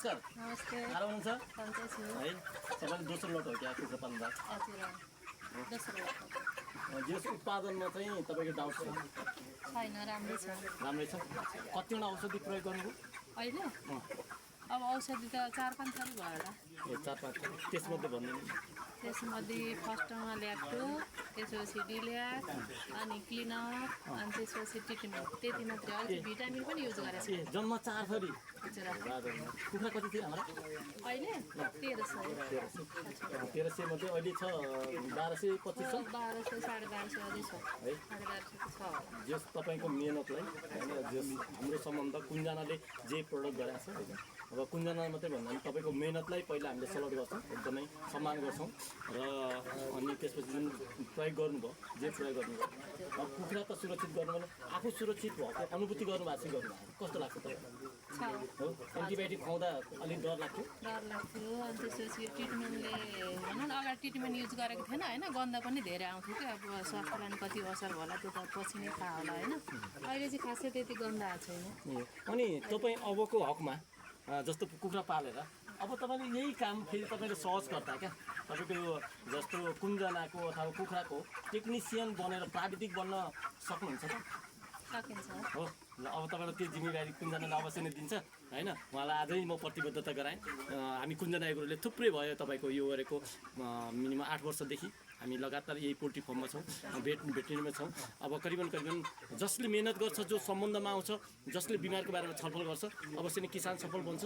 नमस्कार। नमस्ते। आराम हुनुहुन्छ सन्चै छु। है? तपाईँले दोस्रो लट हो क्या कुखुरा पाल्दा? हजुर दोस्रो लट हो। यस उत्पादनमा चाहिँ तपाईँको डाउट छ? छैन, राम्रै छ। राम्रै छ। कतिवटा औषधि प्रयोग गर्नुभयो? अहिले अब औषधि त 4-5 थरी भयो होला। ए 4-5 त्यसमध्ये भन्नु नि। त्यसमध्ये फर्स्टमा ल्याक्टो, त्यसपछि डिल्याक, अनि क्लिनअप, अनि त्यसपछि ट्रिटमेन्ट, त्यति मात्रै। अहिले भिटामिन पनि युज गरेको ए जम्मा 4 थरी। हजुर कुखुरा कति थियो हाम्रो? अहिले 1300 1300 मध्ये अहिले छ 1200 2500 1200 1250 अझै छ है। 1250 छ होला। जस तपाईँको मेहनतलाई होइन, जस हाम्रो सम्बन्ध कुनजनाले जे प्रडक्ट गरेको छ होइन, अब कुनजना मात्रै भन्दा पनि तपाईँको मेहनतलाई पहिला हामीले सल्युट गर्छौँ, एकदमै सम्मान गर्छौँ र अनि त्यसपछि जुन प्रयोग गर्नुभयो, जे प्रयोग गर्नुभयो, अब कुखुरा त सुरक्षित गर्नु भने आफू सुरक्षित भएको अनुभूति गर्नुभएको चाहिँ गर्नुभएको कस्तो लाग्छ तपाईँलाई? हो, एन्टिबायोटिक खुवाउँदा अलिक डर लाग्थ्यो? डर लाग्थ्यो। अनि त्यसपछि ट्रिटमेन्टले भनौँ न, अगाडि ट्रिटमेन्ट युज गरेको थिएन होइन, गन्ध पनि धेरै आउँथ्यो क्या। अब स्वास्थ्यलाई पनि कति असर होला त्यो त पछि नै थाहा होला होइन। अहिले चाहिँ खासै त्यति गन्ध आएको छैन। अनि तपाईँ अबको हकमा जस्तो कुखुरा पालेर अब तपाईँले यही काम फेरि तपाईँले सहज गर्दा क्या, तपाईँको यो जस्तो कुनजनाको अथवा कुखुराको टेक्निसियन बनेर प्राविधिक बन्न सक्नुहुन्छ त? सकिन्छ। हो, ल अब तपाईँलाई त्यो जिम्मेवारी कुनजनाले अवश्य नै दिन्छ होइन। उहाँलाई आजै म प्रतिबद्धता गराएँ। हामी कुनजना एग्रोले थुप्रै भयो तपाईँको यो गरेको मिनिमम 8 वर्षदेखि हामी लगातार यही पोल्ट्री फर्ममा छौँ, भेटेरिनमा छौँ। अब करिबन जसले मेहनत गर्छ, जो सम्बन्धमा आउँछ, जसले बिमारको बारेमा छलफल गर्छ, अवश्य नै किसान सफल बन्छ।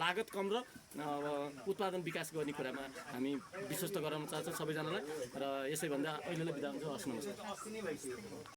लागत कम र उत्पादन विकास गर्ने कुरामा हामी विश्वस्त गराउन चाहन्छौँ सबैजनालाई। र यसै भन्दा अहिलेलाई बिदा हुन्छु। हस्, नमस्कार।